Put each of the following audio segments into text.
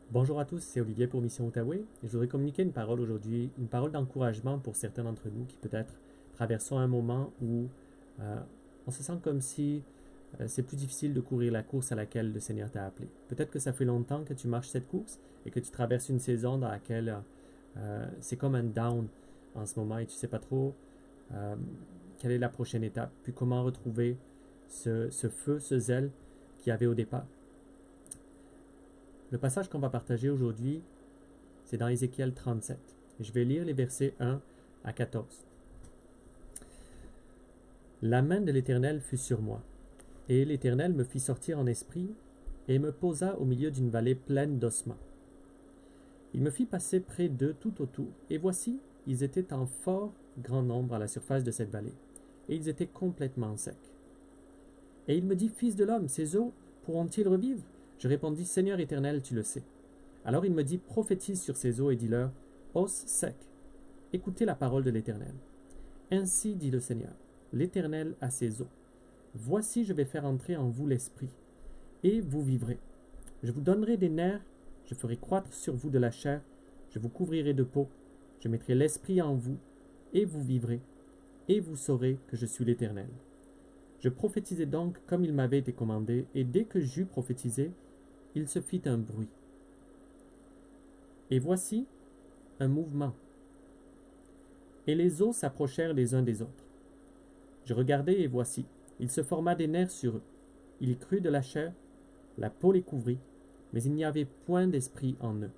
Bonjour à tous, c'est Olivier pour Mission Outaouais et je voudrais communiquer une parole aujourd'hui, une parole d'encouragement pour certains d'entre nous qui peut-être traversons un moment où euh, on se sent comme si c'est plus difficile de courir la course à laquelle le Seigneur t'a appelé. Peut-être que ça fait longtemps que tu marches cette course et que tu traverses une saison dans laquelle c'est comme un down en ce moment et tu ne sais pas trop euh, quelle est la prochaine étape, puis comment retrouver ce feu, ce zèle qu'il y avait au départ. Le passage qu'on va partager aujourd'hui, c'est dans Ézéchiel 37. Je vais lire les versets 1 à 14. La main de l'Éternel fut sur moi, et l'Éternel me fit sortir en esprit, et me posa au milieu d'une vallée pleine d'ossements. Il me fit passer près d'eux tout autour, et voici, ils étaient en fort grand nombre à la surface de cette vallée, et ils étaient complètement secs. Et il me dit, Fils de l'homme, ces eaux pourront-ils revivre? Je répondis, Seigneur Éternel, tu le sais. Alors il me dit, prophétise sur ces eaux et dis-leur, os secs, écoutez la parole de l'Éternel. Ainsi dit le Seigneur, l'Éternel à ses eaux. Voici, je vais faire entrer en vous l'esprit, et vous vivrez. Je vous donnerai des nerfs, je ferai croître sur vous de la chair, je vous couvrirai de peau, je mettrai l'esprit en vous, et vous vivrez, et vous saurez que je suis l'Éternel. Je prophétisai donc comme il m'avait été commandé, et dès que j'eus prophétisé, il se fit un bruit. Et voici un mouvement. Et les os s'approchèrent les uns des autres. Je regardai, et voici, il se forma des nerfs sur eux. Il y crut de la chair, la peau les couvrit, mais il n'y avait point d'esprit en eux.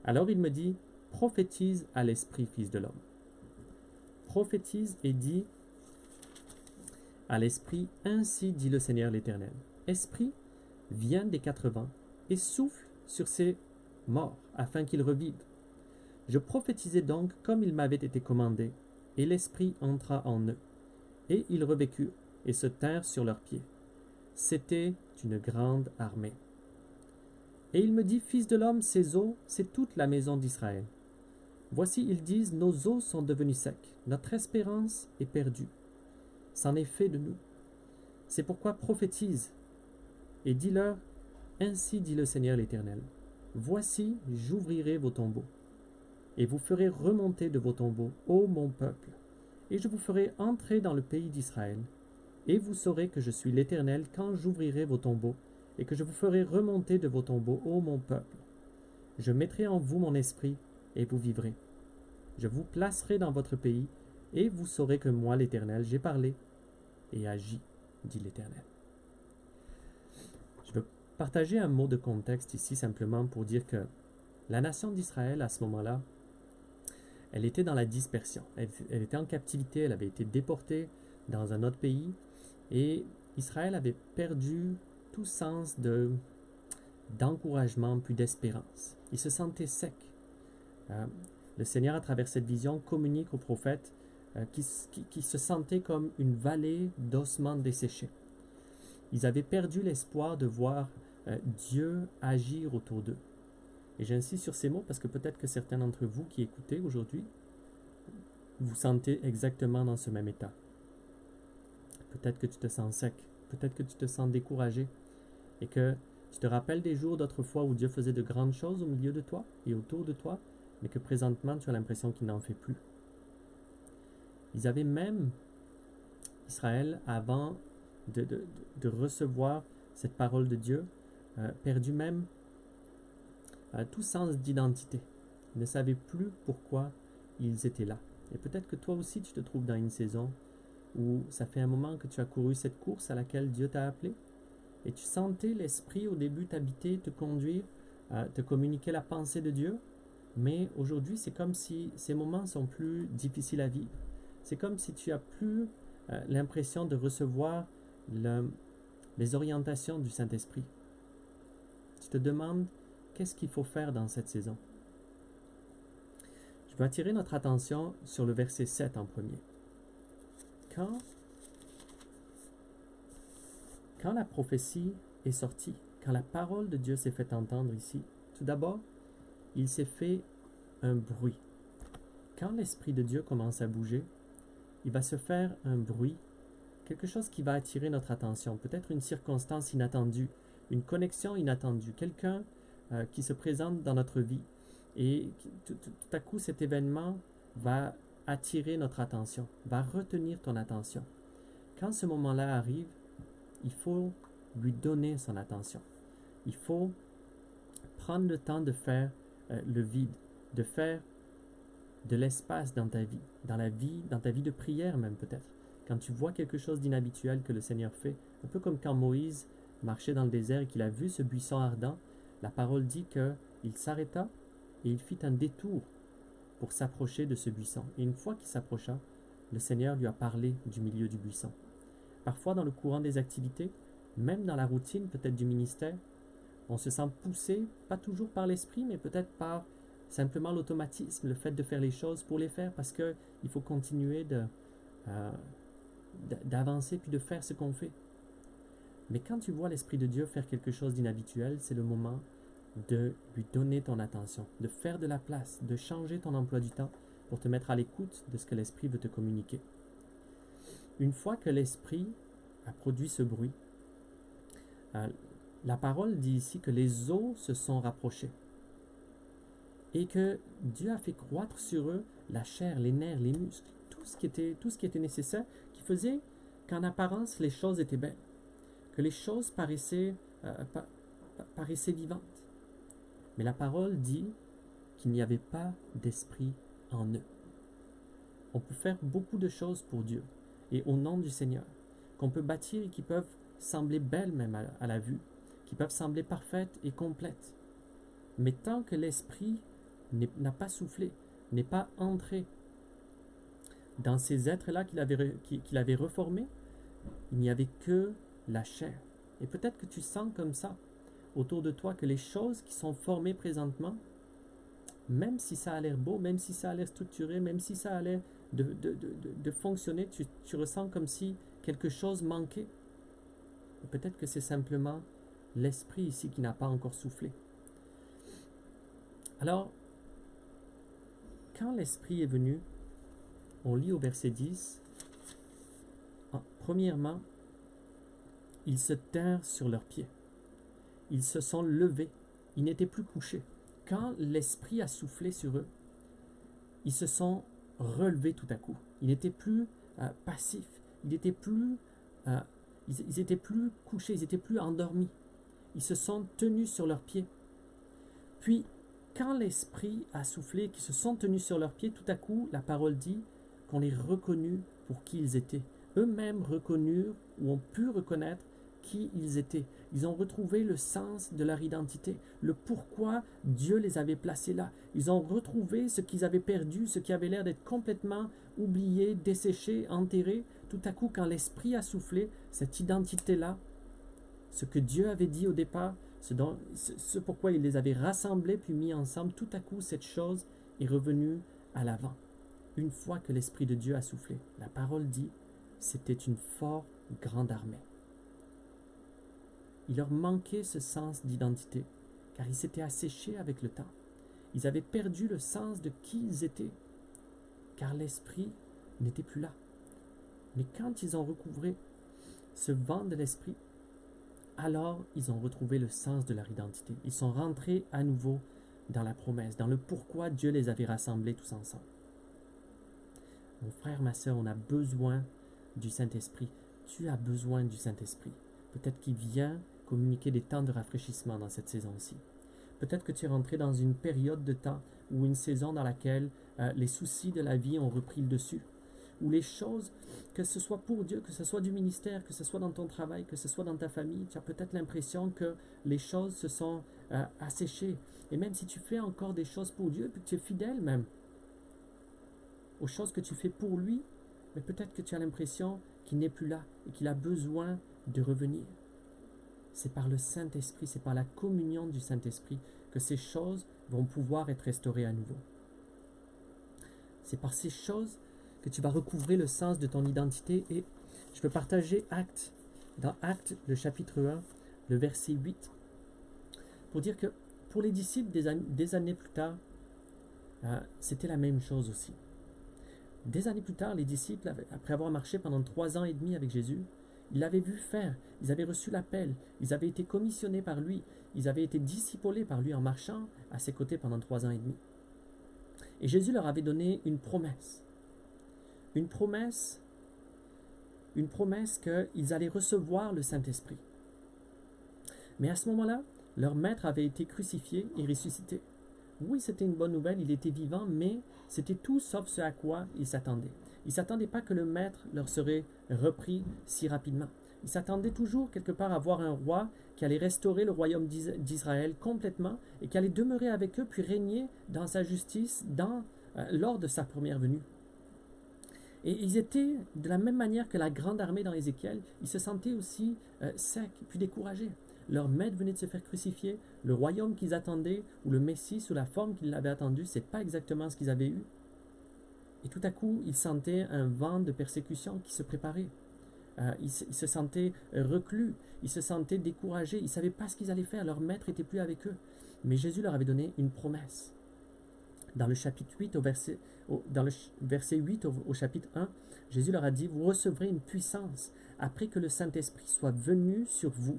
Alors il me dit, prophétise à l'esprit, fils de l'homme. Prophétise et dis à l'esprit, ainsi dit le Seigneur l'Éternel. Esprit, viens des 4 vents, et souffle sur ces morts, afin qu'ils revivent. Je prophétisai donc comme il m'avait été commandé, et l'esprit entra en eux. Et ils revécurent, et se tinrent sur leurs pieds. C'était une grande armée. Et il me dit, Fils de l'homme, ces eaux, c'est toute la maison d'Israël. Voici, ils disent, nos eaux sont devenues secs, notre espérance est perdue. C'en est fait de nous. C'est pourquoi prophétise, et dis-leur, ainsi dit le Seigneur l'Éternel. Voici, j'ouvrirai vos tombeaux, et vous ferez remonter de vos tombeaux, ô mon peuple, et je vous ferai entrer dans le pays d'Israël. Et vous saurez que je suis l'Éternel quand j'ouvrirai vos tombeaux, et que je vous ferai remonter de vos tombeaux, ô mon peuple. Je mettrai en vous mon esprit, et vous vivrez. Je vous placerai dans votre pays, et vous saurez que moi, l'Éternel, j'ai parlé et agi, dit l'Éternel. Je veux partager un mot de contexte ici simplement pour dire que la nation d'Israël, à ce moment-là, elle était dans la dispersion. Elle était en captivité, elle avait été déportée dans un autre pays, et Israël avait perdu tout sens d'encouragement puis d'espérance. Il se sentait sec. Euh, le Seigneur, à travers cette vision, communique aux prophètes qui se sentaient comme une vallée d'ossements desséchés. Ils avaient perdu l'espoir de voir Dieu agir autour d'eux. Et j'insiste sur ces mots parce que peut-être que certains d'entre vous qui écoutez aujourd'hui, vous sentez exactement dans ce même état. Peut-être que tu te sens sec, peut-être que tu te sens découragé et que tu te rappelles des jours d'autrefois où Dieu faisait de grandes choses au milieu de toi et autour de toi, mais que présentement tu as l'impression qu'il n'en fait plus. Ils avaient même, Israël, avant de recevoir cette parole de Dieu, perdu même tout sens d'identité. Ils ne savaient plus pourquoi ils étaient là. Et peut-être que toi aussi tu te trouves dans une saison où ça fait un moment que tu as couru cette course à laquelle Dieu t'a appelé et tu sentais l'Esprit au début t'habiter, te conduire, te communiquer la pensée de Dieu, mais aujourd'hui c'est comme si ces moments sont plus difficiles à vivre. C'est comme si tu as plus l'impression de recevoir les orientations du Saint-Esprit. Tu te demandes qu'est-ce qu'il faut faire dans cette saison. Je veux attirer notre attention sur le verset 7 en premier. Quand la prophétie est sortie, quand la parole de Dieu s'est fait entendre ici, tout d'abord, il s'est fait un bruit. Quand l'Esprit de Dieu commence à bouger, il va se faire un bruit, quelque chose qui va attirer notre attention, peut-être une circonstance inattendue, une connexion inattendue, quelqu'un qui se présente dans notre vie. Et tout à coup, cet événement va attirer notre attention, va retenir ton attention. Quand ce moment-là arrive, il faut lui donner son attention. Il faut prendre le temps de faire le vide, de faire de l'espace dans ta vie, dans ta vie de prière même peut-être. Quand tu vois quelque chose d'inhabituel que le Seigneur fait, un peu comme quand Moïse marchait dans le désert et qu'il a vu ce buisson ardent, la parole dit qu'il s'arrêta et il fit un détour pour s'approcher de ce buisson. Et une fois qu'il s'approcha, le Seigneur lui a parlé du milieu du buisson. Parfois, dans le courant des activités, même dans la routine peut-être du ministère, on se sent poussé, pas toujours par l'esprit, mais peut-être par simplement l'automatisme, le fait de faire les choses pour les faire, parce qu'il faut continuer d'avancer puis de faire ce qu'on fait. Mais quand tu vois l'Esprit de Dieu faire quelque chose d'inhabituel, c'est le moment de lui donner ton attention, de faire de la place, de changer ton emploi du temps pour te mettre à l'écoute de ce que l'Esprit veut te communiquer. Une fois que l'Esprit a produit ce bruit, la parole dit ici que les eaux se sont rapprochées et que Dieu a fait croître sur eux la chair, les nerfs, les muscles, tout ce qui était nécessaire, qui faisait qu'en apparence les choses étaient belles, que les choses paraissaient vivantes. Mais la parole dit qu'il n'y avait pas d'esprit en eux. On peut faire beaucoup de choses pour Dieu et au nom du Seigneur, qu'on peut bâtir et qui peuvent sembler belles même à la vue, qui peuvent sembler parfaites et complètes. Mais tant que l'esprit n'a pas soufflé, n'est pas entré dans ces êtres-là qu'il avait reformés, il n'y avait que la chair. Et peut-être que tu sens comme ça autour de toi que les choses qui sont formées présentement, même si ça a l'air beau, même si ça a l'air structuré, même si ça a l'air de fonctionner, tu ressens comme si quelque chose manquait. Peut-être que c'est simplement l'esprit ici qui n'a pas encore soufflé. Alors, quand l'esprit est venu, on lit au verset 10, premièrement, ils se tinrent sur leurs pieds. Ils se sont levés. Ils n'étaient plus couchés. Quand l'esprit a soufflé sur eux, ils se sont relevés tout à coup. Ils n'étaient plus passifs. Ils n'étaient plus, ils étaient plus couchés. Ils n'étaient plus endormis. Ils se sont tenus sur leurs pieds. Puis, quand l'esprit a soufflé, qu'ils se sont tenus sur leurs pieds, tout à coup, la parole dit qu'on les reconnut pour qui ils étaient. Eux-mêmes reconnurent ou ont pu reconnaître qui ils étaient. Ils ont retrouvé le sens de leur identité, le pourquoi Dieu les avait placés là. Ils ont retrouvé ce qu'ils avaient perdu, ce qui avait l'air d'être complètement oublié, desséché, enterré. Tout à coup, quand l'esprit a soufflé, cette identité-là, ce que Dieu avait dit au départ, ce pourquoi il les avait rassemblés puis mis ensemble, tout à coup, cette chose est revenue à l'avant. Une fois que l'Esprit de Dieu a soufflé, la parole dit, c'était une fort grande armée. Il leur manquait ce sens d'identité, car ils s'étaient asséchés avec le temps. Ils avaient perdu le sens de qui ils étaient, car l'Esprit n'était plus là. Mais quand ils ont recouvré ce vent de l'Esprit, alors ils ont retrouvé le sens de leur identité. Ils sont rentrés à nouveau dans la promesse, dans le pourquoi Dieu les avait rassemblés tous ensemble. Mon frère, ma sœur, on a besoin du Saint-Esprit. Tu as besoin du Saint-Esprit. Peut-être qu'il vient communiquer des temps de rafraîchissement dans cette saison-ci. Peut-être que tu es rentré dans une période de temps ou une saison dans laquelle les soucis de la vie ont repris le dessus. Où les choses, que ce soit pour Dieu, que ce soit du ministère, que ce soit dans ton travail, que ce soit dans ta famille, tu as peut-être l'impression que les choses se sont asséchées. Et même si tu fais encore des choses pour Dieu, puis que tu es fidèle même aux choses que tu fais pour lui, mais peut-être que tu as l'impression qu'il n'est plus là et qu'il a besoin de revenir. C'est par le Saint-Esprit, c'est par la communion du Saint-Esprit que ces choses vont pouvoir être restaurées à nouveau. C'est par ces choses que tu vas recouvrer le sens de ton identité. Et je veux partager dans Actes, le chapitre 1, le verset 8, pour dire que pour les disciples des années plus tard, c'était la même chose aussi. Des années plus tard, les disciples, après avoir marché pendant 3 ans et demi avec Jésus, Ils l'avaient vu faire, ils avaient reçu l'appel, ils avaient été commissionnés par lui, ils avaient été discipulés par lui en marchant à ses côtés pendant 3 ans et demi. Et Jésus leur avait donné une promesse. Une promesse qu'ils allaient recevoir le Saint-Esprit. Mais à ce moment-là, leur maître avait été crucifié et ressuscité. Oui, c'était une bonne nouvelle, il était vivant, mais c'était tout sauf ce à quoi ils s'attendaient. Ils ne s'attendaient pas que le maître leur serait repris si rapidement. Ils s'attendaient toujours quelque part à voir un roi qui allait restaurer le royaume d'Israël complètement et qui allait demeurer avec eux puis régner dans sa justice lors de sa première venue. Et ils étaient, de la même manière que la grande armée dans Ézéchiel, ils se sentaient aussi secs puis découragés. Leur maître venait de se faire crucifier, le royaume qu'ils attendaient, ou le Messie sous la forme qu'ils l'avaient attendu, ce n'est pas exactement ce qu'ils avaient eu. Et tout à coup, ils sentaient un vent de persécution qui se préparait. Ils se sentaient reclus, ils se sentaient découragés, ils ne savaient pas ce qu'ils allaient faire, leur maître n'était plus avec eux. Mais Jésus leur avait donné une promesse. Dans le chapitre 8, dans le verset 8 au chapitre 1, Jésus leur a dit, « Vous recevrez une puissance après que le Saint-Esprit soit venu sur vous,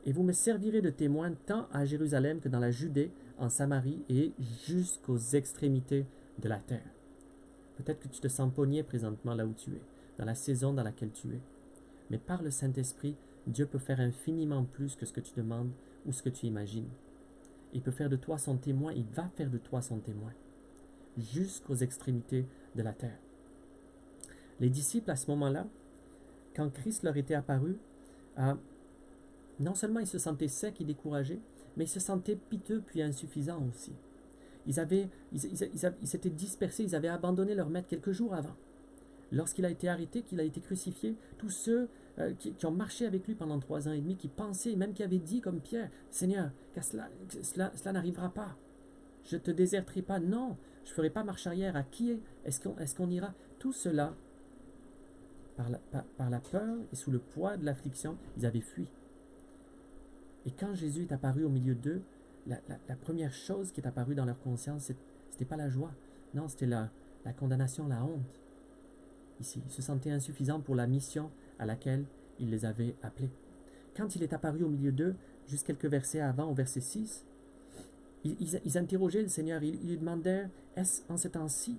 et vous me servirez de témoin tant à Jérusalem que dans la Judée, en Samarie et jusqu'aux extrémités de la terre. » Peut-être que tu te sens pogné présentement là où tu es, dans la saison dans laquelle tu es. Mais par le Saint-Esprit, Dieu peut faire infiniment plus que ce que tu demandes ou ce que tu imagines. Il peut faire de toi son témoin, il va faire de toi son témoin, jusqu'aux extrémités de la terre. Les disciples, à ce moment-là, quand Christ leur était apparu, non seulement ils se sentaient secs et découragés, mais ils se sentaient piteux puis insuffisants aussi. Ils s'étaient dispersés, ils avaient abandonné leur maître quelques jours avant. Lorsqu'il a été arrêté, qu'il a été crucifié, tous ceux qui ont marché avec lui pendant 3 ans et demi, qui pensaient, même qui avaient dit comme Pierre, « Seigneur, que cela n'arrivera pas. Je ne te déserterai pas. Non, je ne ferai pas marche arrière. À qui est-ce qu'on ira ?» Tout cela, par la peur et sous le poids de l'affliction, ils avaient fui. Et quand Jésus est apparu au milieu d'eux, la première chose qui est apparue dans leur conscience, ce n'était pas la joie. Non, c'était la condamnation, la honte. Ici, ils se sentaient insuffisants pour la mission à laquelle il les avait appelés. Quand il est apparu au milieu d'eux, juste quelques versets avant, au verset 6, ils interrogeaient le Seigneur, ils lui demandèrent, est-ce en ce temps-ci,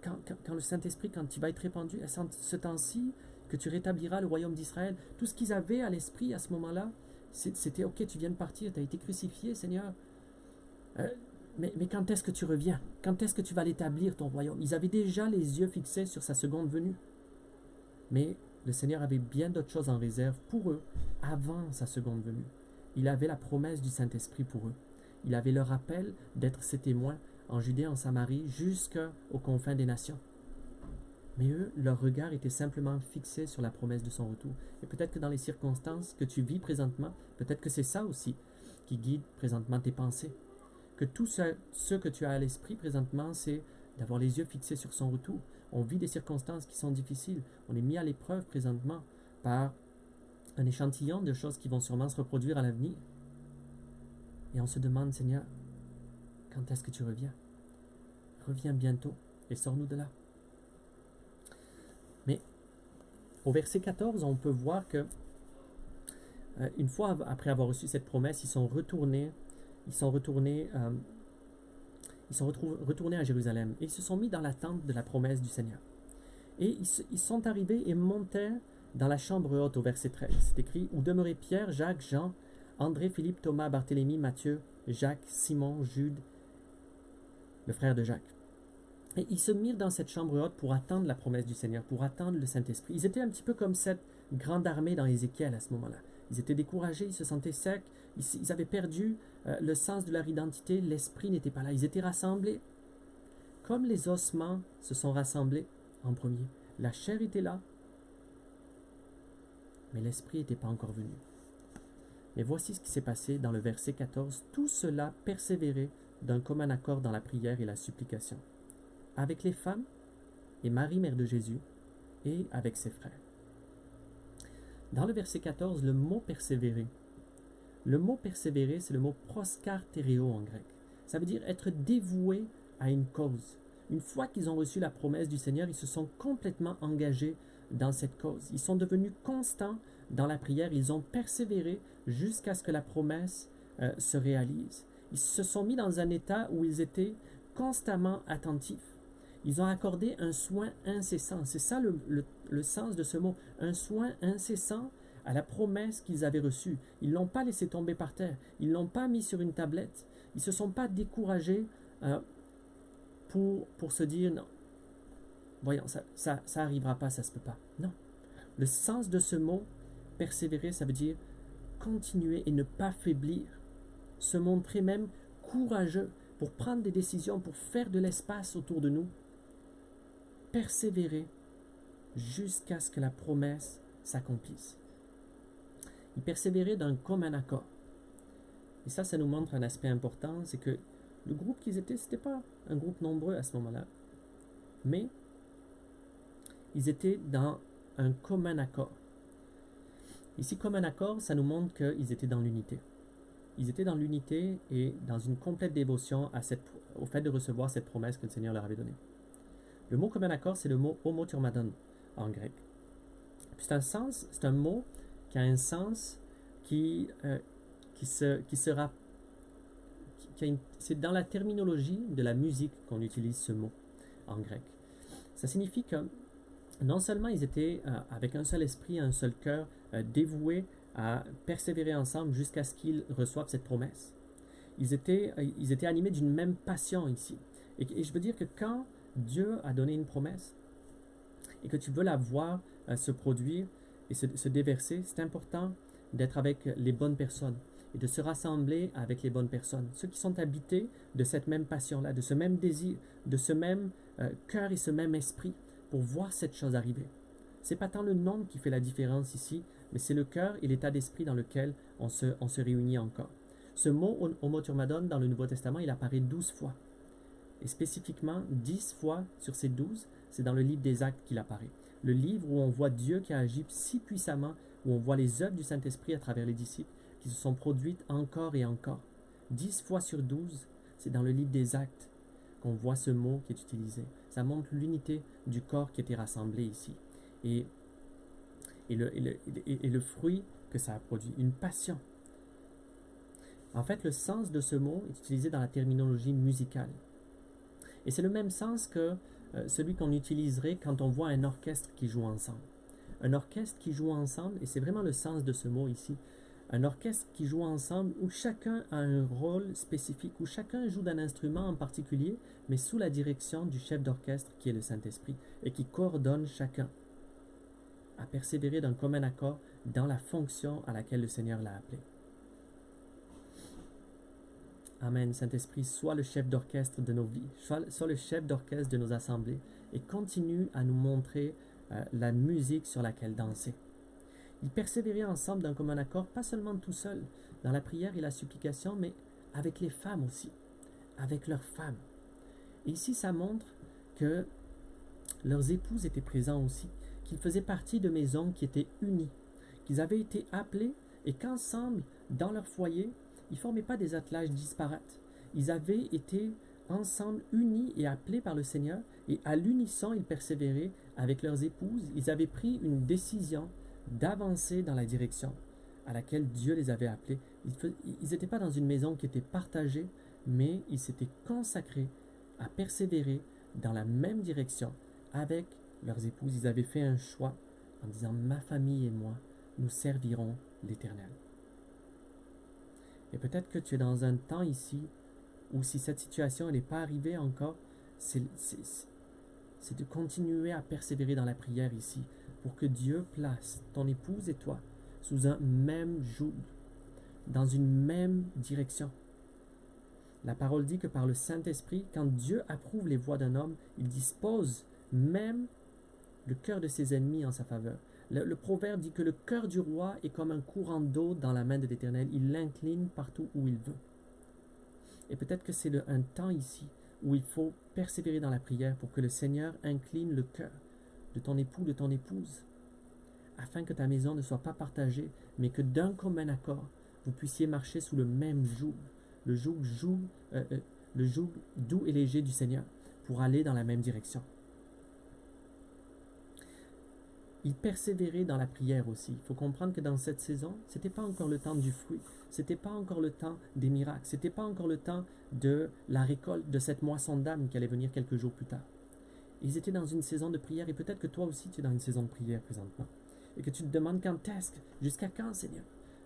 quand le Saint-Esprit, quand il va être répandu, est-ce en ce temps-ci que tu rétabliras le royaume d'Israël? Tout ce qu'ils avaient à l'esprit à ce moment-là, c'était, ok, tu viens de partir, tu as été crucifié, Seigneur. Mais quand est-ce que tu reviens? Quand est-ce que tu vas l'établir, ton royaume? Ils avaient déjà les yeux fixés sur sa seconde venue. Mais le Seigneur avait bien d'autres choses en réserve pour eux avant sa seconde venue. Il avait la promesse du Saint-Esprit pour eux. Il avait leur appel d'être ses témoins en Judée, en Samarie, jusqu'aux confins des nations. Mais eux, leur regard était simplement fixé sur la promesse de son retour. Et peut-être que dans les circonstances que tu vis présentement, peut-être que c'est ça aussi qui guide présentement tes pensées. Que tout ce que tu as à l'esprit présentement, c'est d'avoir les yeux fixés sur son retour. On vit des circonstances qui sont difficiles. On est mis à l'épreuve présentement par un échantillon de choses qui vont sûrement se reproduire à l'avenir. Et on se demande, Seigneur, quand est-ce que tu reviens? Reviens bientôt et sors-nous de là. Mais au verset 14, on peut voir que une fois après avoir reçu cette promesse, ils sont retournés à Jérusalem et ils se sont mis dans l'attente de la promesse du Seigneur. Et ils sont arrivés et montèrent dans la chambre haute au verset 13. C'est écrit, où demeuraient Pierre, Jacques, Jean, André, Philippe, Thomas, Barthélemy, Matthieu, Jacques, Simon, Jude, le frère de Jacques. Et ils se mirent dans cette chambre haute pour attendre la promesse du Seigneur, pour attendre le Saint-Esprit. Ils étaient un petit peu comme cette grande armée dans Ézéchiel à ce moment-là. Ils étaient découragés, ils se sentaient secs, ils avaient perdu le sens de leur identité, l'esprit n'était pas là. Ils étaient rassemblés comme les ossements se sont rassemblés en premier. La chair était là, mais l'esprit n'était pas encore venu. Mais voici ce qui s'est passé dans le verset 14. Tout cela persévérait d'un commun accord dans la prière et la supplication, avec les femmes et Marie, mère de Jésus, et avec ses frères. Dans le verset 14, le mot persévérer, c'est le mot proskartereo en grec. Ça veut dire être dévoué à une cause. Une fois qu'ils ont reçu la promesse du Seigneur, ils se sont complètement engagés dans cette cause. Ils sont devenus constants dans la prière. Ils ont persévéré jusqu'à ce que la promesse se réalise. Ils se sont mis dans un état où ils étaient constamment attentifs. Ils ont accordé un soin incessant. C'est ça le sens de ce mot. Un soin incessant à la promesse qu'ils avaient reçue. Ils ne l'ont pas laissé tomber par terre. Ils ne l'ont pas mis sur une tablette. Ils ne se sont pas découragés pour se dire non, voyons, ça n'arrivera pas, ça ne se peut pas. Non. Le sens de ce mot, persévérer, ça veut dire continuer et ne pas faiblir. Se montrer même courageux pour prendre des décisions, pour faire de l'espace autour de nous. Persévérer jusqu'à ce que la promesse s'accomplisse. Ils persévéraient d'un commun accord. Et ça nous montre un aspect important, c'est que le groupe qu'ils étaient, ce n'était pas un groupe nombreux à ce moment-là, mais ils étaient dans un commun accord. Ici, commun accord, ça nous montre qu'ils étaient dans l'unité. Ils étaient dans l'unité et dans une complète dévotion au fait de recevoir cette promesse que le Seigneur leur avait donnée. Le mot commun accord, c'est le mot homoturmadon en grec. C'est un mot qui a un sens c'est dans la terminologie de la musique qu'on utilise ce mot en grec. Ça signifie que non seulement ils étaient avec un seul esprit, un seul cœur, dévoués à persévérer ensemble jusqu'à ce qu'ils reçoivent cette promesse. Ils étaient animés d'une même passion ici. Et je veux dire que quand Dieu a donné une promesse et que tu veux la voir se produire et se déverser, c'est important d'être avec les bonnes personnes et de se rassembler avec les bonnes personnes, ceux qui sont habités de cette même passion-là, de ce même désir, de ce même cœur et ce même esprit pour voir cette chose arriver. Ce n'est pas tant le nombre qui fait la différence ici, mais c'est le cœur et l'état d'esprit dans lequel on se réunit encore. Ce mot homoturmadon dans le Nouveau Testament, il apparaît 12 fois. Et spécifiquement, 10 fois sur ces 12, c'est dans le livre des Actes qu'il apparaît. Le livre où on voit Dieu qui a agi si puissamment, où on voit les œuvres du Saint-Esprit à travers les disciples qui se sont produites encore et encore. 10 fois sur 12, c'est dans le livre des Actes qu'on voit ce mot qui est utilisé. Ça montre l'unité du corps qui était rassemblé ici. Et le fruit que ça a produit, une passion. En fait, le sens de ce mot est utilisé dans la terminologie musicale. Et c'est le même sens que celui qu'on utiliserait quand on voit un orchestre qui joue ensemble. Un orchestre qui joue ensemble, et c'est vraiment le sens de ce mot ici, un orchestre qui joue ensemble où chacun a un rôle spécifique, où chacun joue d'un instrument en particulier, mais sous la direction du chef d'orchestre qui est le Saint-Esprit, et qui coordonne chacun à persévérer d'un commun accord dans la fonction à laquelle le Seigneur l'a appelé. Amen. Saint-Esprit, sois le chef d'orchestre de nos vies, sois le chef d'orchestre de nos assemblées et continue à nous montrer la musique sur laquelle danser. Ils persévéraient ensemble d'un commun accord, pas seulement tout seuls, dans la prière et la supplication, mais avec les femmes aussi, avec leurs femmes. Et ici, ça montre que leurs épouses étaient présents aussi, qu'ils faisaient partie de maisons qui étaient unies, qu'ils avaient été appelés et qu'ensemble, dans leur foyer, ils ne formaient pas des attelages disparates. Ils avaient été ensemble unis et appelés par le Seigneur et à l'unisson, ils persévéraient avec leurs épouses. Ils avaient pris une décision d'avancer dans la direction à laquelle Dieu les avait appelés. Ils n'étaient pas dans une maison qui était partagée, mais ils s'étaient consacrés à persévérer dans la même direction avec leurs épouses. Ils avaient fait un choix en disant « Ma famille et moi, nous servirons l'Éternel ». Et peut-être que tu es dans un temps ici où si cette situation n'est pas arrivée encore, c'est de continuer à persévérer dans la prière ici pour que Dieu place ton épouse et toi sous un même joug, dans une même direction. La parole dit que par le Saint-Esprit, quand Dieu approuve les voies d'un homme, il dispose même le cœur de ses ennemis en sa faveur. Le proverbe dit que le cœur du roi est comme un courant d'eau dans la main de l'Éternel. Il l'incline partout où il veut. Et peut-être que c'est un temps ici où il faut persévérer dans la prière pour que le Seigneur incline le cœur de ton époux, de ton épouse, afin que ta maison ne soit pas partagée, mais que d'un commun accord, vous puissiez marcher sous le même joug, le joug doux et léger du Seigneur, pour aller dans la même direction. Ils persévéraient dans la prière aussi. Il faut comprendre que dans cette saison, ce n'était pas encore le temps du fruit. Ce n'était pas encore le temps des miracles. Ce n'était pas encore le temps de la récolte de cette moisson d'âme qui allait venir quelques jours plus tard. Ils étaient dans une saison de prière et peut-être que toi aussi tu es dans une saison de prière présentement. Et que tu te demandes quand est-ce, jusqu'à quand Seigneur?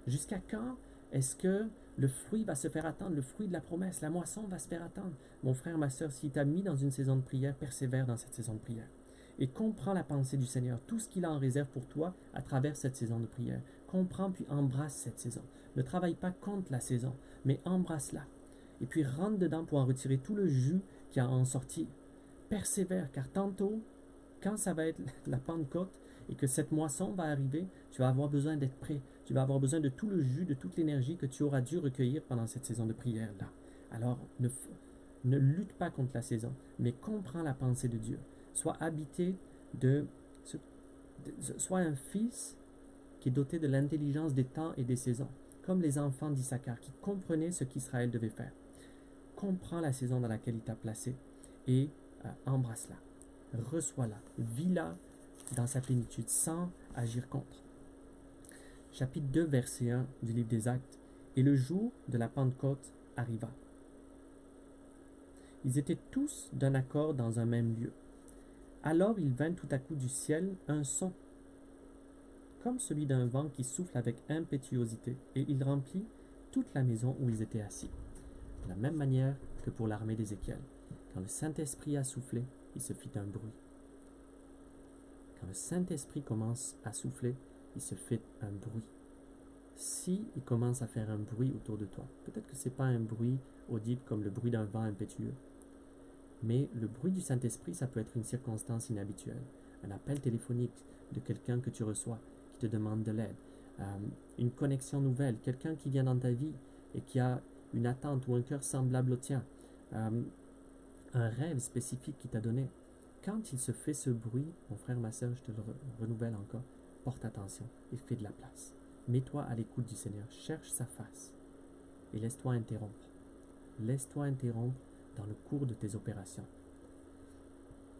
Jusqu'à quand est-ce que le fruit va se faire attendre, le fruit de la promesse, la moisson va se faire attendre? Mon frère, ma soeur, s'il t'a mis dans une saison de prière, persévère dans cette saison de prière. Et comprends la pensée du Seigneur, tout ce qu'il a en réserve pour toi à travers cette saison de prière. Comprends puis embrasse cette saison. Ne travaille pas contre la saison, mais embrasse-la. Et puis rentre dedans pour en retirer tout le jus qui a en sorti. Persévère, car tantôt, quand ça va être la Pentecôte et que cette moisson va arriver, tu vas avoir besoin d'être prêt. Tu vas avoir besoin de tout le jus, de toute l'énergie que tu auras dû recueillir pendant cette saison de prière-là. Alors, ne lutte pas contre la saison, mais comprends la pensée de Dieu. Sois habité sois un fils qui est doté de l'intelligence des temps et des saisons, comme les enfants d'Issachar qui comprenaient ce qu'Israël devait faire. Comprends la saison dans laquelle il t'a placé et embrasse-la, reçois-la, vis-la dans sa plénitude sans agir contre. Chapitre 2, verset 1 du livre des Actes. Et le jour de la Pentecôte arriva. Ils étaient tous d'un accord dans un même lieu. Alors il vint tout à coup du ciel un son, comme celui d'un vent qui souffle avec impétuosité, et il remplit toute la maison où ils étaient assis. De la même manière que pour l'armée d'Ézéchiel. Quand le Saint-Esprit a soufflé, il se fit un bruit. Quand le Saint-Esprit commence à souffler, il se fait un bruit. Si il commence à faire un bruit autour de toi, peut-être que ce n'est pas un bruit audible comme le bruit d'un vent impétueux, mais le bruit du Saint-Esprit, ça peut être une circonstance inhabituelle. Un appel téléphonique de quelqu'un que tu reçois, qui te demande de l'aide. Une connexion nouvelle, quelqu'un qui vient dans ta vie et qui a une attente ou un cœur semblable au tien. Un rêve spécifique qui t'a donné. Quand il se fait ce bruit, mon frère, ma soeur, je te le renouvelle encore, porte attention et fais de la place. Mets-toi à l'écoute du Seigneur, cherche sa face et laisse-toi interrompre. Laisse-toi interrompre dans le cours de tes opérations.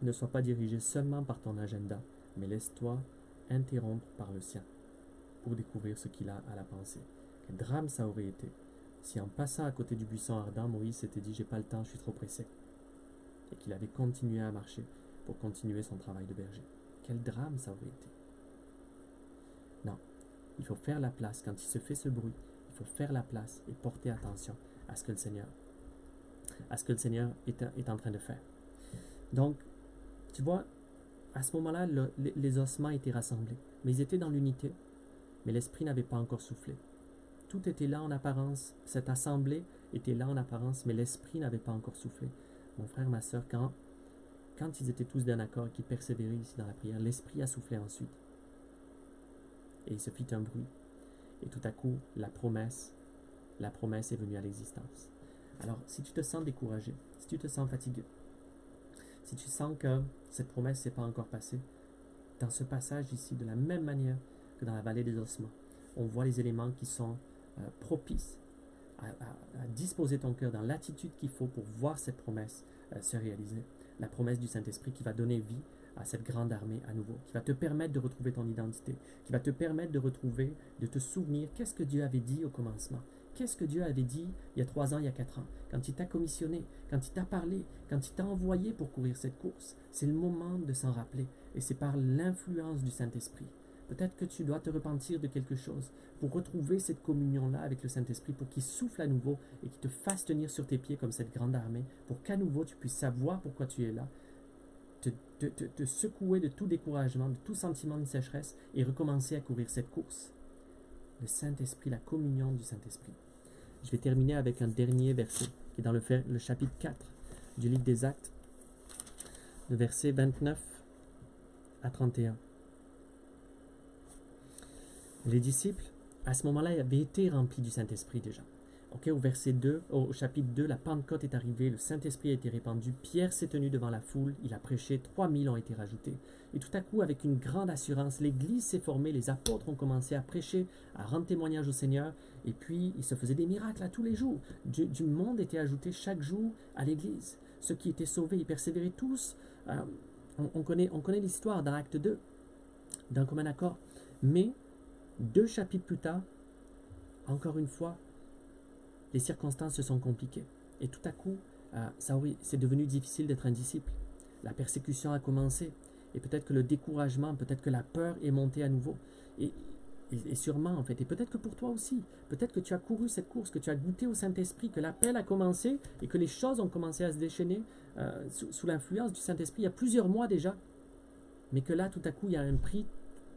Ne sois pas dirigé seulement par ton agenda, mais laisse-toi interrompre par le sien pour découvrir ce qu'il a à la pensée. Quel drame ça aurait été si en passant à côté du buisson ardent, Moïse s'était dit « j'ai pas le temps, je suis trop pressé » et qu'il avait continué à marcher pour continuer son travail de berger. Quel drame ça aurait été. Non, il faut faire la place quand il se fait ce bruit. Il faut faire la place et porter attention à ce que le Seigneur est en train de faire. Donc, tu vois, à ce moment-là, les ossements étaient rassemblés, mais ils étaient dans l'unité, mais l'Esprit n'avait pas encore soufflé. Tout était là en apparence, cette assemblée était là en apparence, mais l'Esprit n'avait pas encore soufflé. Mon frère, ma soeur, quand ils étaient tous d'un accord et qu'ils persévéraient ici dans la prière, l'Esprit a soufflé ensuite. Et il se fit un bruit. Et tout à coup, la promesse est venue à l'existence. Alors, si tu te sens découragé, si tu te sens fatigué, si tu sens que cette promesse ne s'est pas encore passée, dans ce passage ici, de la même manière que dans la vallée des ossements, on voit les éléments qui sont propices à disposer ton cœur dans l'attitude qu'il faut pour voir cette promesse se réaliser. La promesse du Saint-Esprit qui va donner vie à cette grande armée à nouveau, qui va te permettre de retrouver ton identité, qui va te permettre de te souvenir qu'est-ce que Dieu avait dit au commencement. Qu'est-ce que Dieu avait dit il y a 3 ans, il y a 4 ans, quand il t'a commissionné, quand il t'a parlé, quand il t'a envoyé pour courir cette course. C'est le moment de s'en rappeler et c'est par l'influence du Saint-Esprit. Peut-être que tu dois te repentir de quelque chose pour retrouver cette communion-là avec le Saint-Esprit, pour qu'il souffle à nouveau et qu'il te fasse tenir sur tes pieds comme cette grande armée, pour qu'à nouveau tu puisses savoir pourquoi tu es là, te secouer de tout découragement, de tout sentiment de sécheresse et recommencer à courir cette course. Le Saint-Esprit, la communion du Saint-Esprit. Je vais terminer avec un dernier verset qui est dans le chapitre 4 du livre des Actes, le verset 29 à 31. Les disciples, à ce moment-là, avaient été remplis du Saint-Esprit déjà. Au verset 2, au chapitre 2, la Pentecôte est arrivée, le Saint-Esprit a été répandu, Pierre s'est tenu devant la foule, il a prêché, 3000 ont été rajoutés. Et tout à coup, avec une grande assurance, l'Église s'est formée, les apôtres ont commencé à prêcher, à rendre témoignage au Seigneur, et puis il se faisait des miracles à tous les jours. Du monde était ajouté chaque jour à l'Église. Ceux qui étaient sauvés, ils persévéraient tous. On connaît l'histoire dans Acte 2. d'un commun accord. Mais 2 chapitres plus tard, encore une fois, les circonstances se sont compliquées. Et tout à coup, c'est devenu difficile d'être un disciple. La persécution a commencé. Et peut-être que le découragement, peut-être que la peur est montée à nouveau. Et sûrement, en fait, et peut-être que pour toi aussi, peut-être que tu as couru cette course, que tu as goûté au Saint-Esprit, que l'appel a commencé et que les choses ont commencé à se déchaîner sous l'influence du Saint-Esprit il y a plusieurs mois déjà. Mais que là, tout à coup, il y a un prix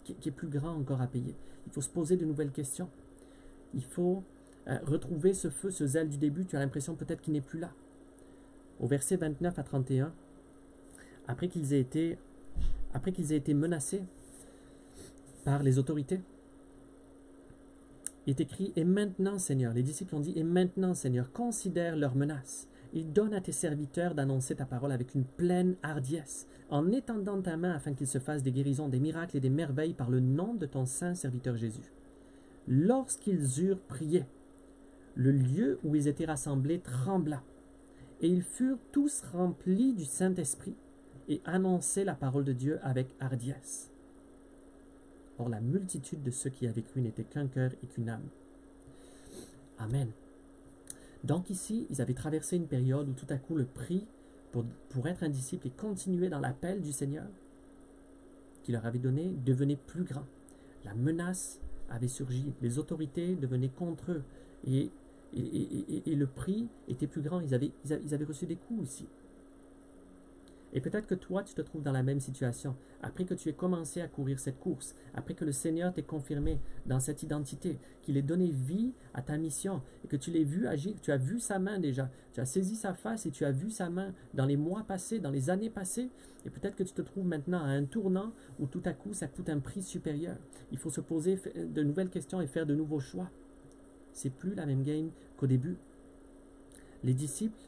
qui est plus grand encore à payer. Il faut se poser de nouvelles questions. Il faut retrouver ce feu, ce zèle du début. Tu as l'impression peut-être qu'il n'est plus là. Au verset 29 à 31, après qu'ils aient été menacés par les autorités, il est écrit « Et maintenant, Seigneur », les disciples ont dit « Et maintenant, Seigneur, considère leurs menaces. Il donne à tes serviteurs d'annoncer ta parole avec une pleine hardiesse, en étendant ta main afin qu'il se fasse des guérisons, des miracles et des merveilles par le nom de ton saint serviteur Jésus. » Lorsqu'ils eurent prié, le lieu où ils étaient rassemblés trembla, et ils furent tous remplis du Saint-Esprit et annonçaient la parole de Dieu avec hardiesse. Or, la multitude de ceux qui avaient cru n'était qu'un cœur et qu'une âme. Amen. Donc ici, ils avaient traversé une période où tout à coup le prix pour être un disciple et continuer dans l'appel du Seigneur qu'il leur avait donné devenait plus grand. La menace avait surgi, les autorités devenaient contre eux et le prix était plus grand. Ils avaient reçu des coups ici. Et peut-être que toi, tu te trouves dans la même situation. Après que tu aies commencé à courir cette course, après que le Seigneur t'ait confirmé dans cette identité, qu'il ait donné vie à ta mission, et que tu l'aies vu agir, tu as vu sa main déjà, tu as saisi sa face et tu as vu sa main dans les mois passés, dans les années passées, et peut-être que tu te trouves maintenant à un tournant où tout à coup, ça coûte un prix supérieur. Il faut se poser de nouvelles questions et faire de nouveaux choix. C'est plus la même game qu'au début. Les disciples,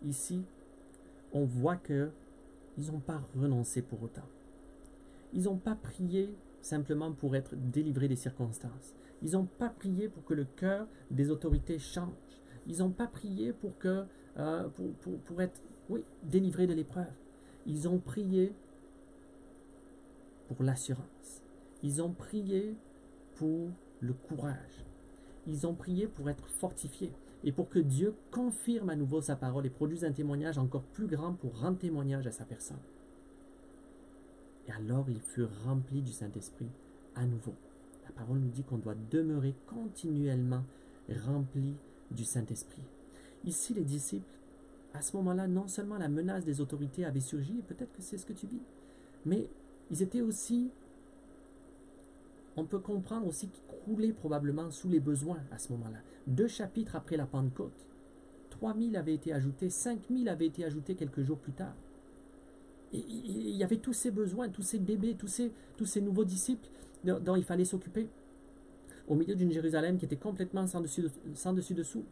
ici, on voit que ils n'ont pas renoncé pour autant. Ils n'ont pas prié simplement pour être délivrés des circonstances. Ils n'ont pas prié pour que le cœur des autorités change. Ils n'ont pas prié pour être délivrés de l'épreuve. Ils ont prié pour l'assurance. Ils ont prié pour le courage. Ils ont prié pour être fortifiés et pour que Dieu confirme à nouveau sa parole et produise un témoignage encore plus grand pour rendre témoignage à sa personne. Et alors ils furent remplis du Saint-Esprit à nouveau. La parole nous dit qu'on doit demeurer continuellement remplis du Saint-Esprit. Ici, les disciples, à ce moment-là, non seulement la menace des autorités avait surgi, et peut-être que c'est ce que tu vis, mais ils étaient aussi, on peut comprendre aussi qu'ils croulaient probablement sous les besoins à ce moment-là. 2 chapitres après la Pentecôte, 3000 avaient été ajoutés, 5000 avaient été ajoutés quelques jours plus tard. Et il y avait tous ces besoins, tous ces bébés, tous ces nouveaux disciples dont il fallait s'occuper. Au milieu d'une Jérusalem qui était complètement sans dessus-dessous.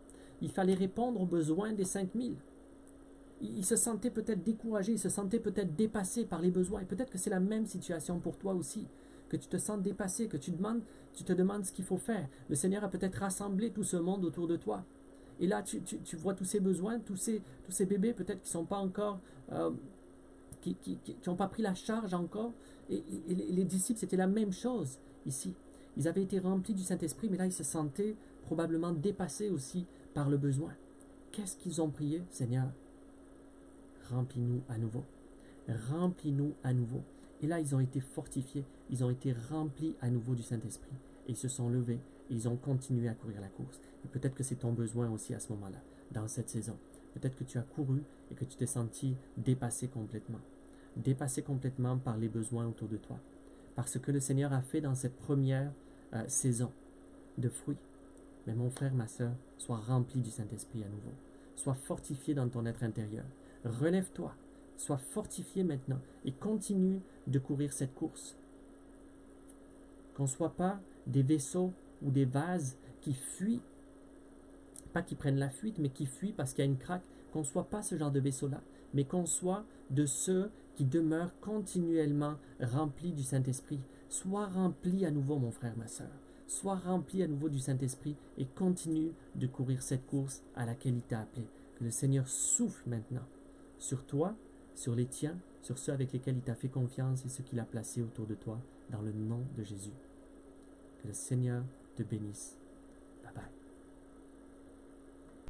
Il fallait répondre aux besoins des 5000. Ils se sentaient peut-être découragés, ils se sentaient peut-être dépassés par les besoins. Et peut-être que c'est la même situation pour toi aussi. Que tu te sens dépassé, que tu te demandes ce qu'il faut faire. Le Seigneur a peut-être rassemblé tout ce monde autour de toi. Et là, tu vois tous ces besoins, tous ces bébés peut-être qui ne sont pas encore... qui n'ont pas pris la charge encore. Et les disciples, c'était la même chose ici. Ils avaient été remplis du Saint-Esprit, mais là, ils se sentaient probablement dépassés aussi par le besoin. Qu'est-ce qu'ils ont prié? Seigneur, remplis-nous à nouveau. Remplis-nous à nouveau. Et là, ils ont été fortifiés. Ils ont été remplis à nouveau du Saint-Esprit. Et ils se sont levés et ils ont continué à courir la course. Et peut-être que c'est ton besoin aussi à ce moment-là, dans cette saison. Peut-être que tu as couru et que tu t'es senti dépassé complètement. Dépassé complètement par les besoins autour de toi. Par ce que le Seigneur a fait dans cette première saison de fruits. Mais mon frère, ma soeur, sois rempli du Saint-Esprit à nouveau. Sois fortifié dans ton être intérieur. Relève-toi. Sois fortifié maintenant et continue de courir cette course. Qu'on ne soit pas des vaisseaux ou des vases qui fuient, pas qui prennent la fuite, mais qui fuient parce qu'il y a une craque. Qu'on ne soit pas ce genre de vaisseau-là, mais qu'on soit de ceux qui demeurent continuellement remplis du Saint-Esprit. Sois rempli à nouveau, mon frère, ma soeur. Sois rempli à nouveau du Saint-Esprit et continue de courir cette course à laquelle il t'a appelé. Que le Seigneur souffle maintenant sur toi, sur les tiens, sur ceux avec lesquels il t'a fait confiance et ceux qu'il a placés autour de toi, dans le nom de Jésus. Que le Seigneur te bénisse.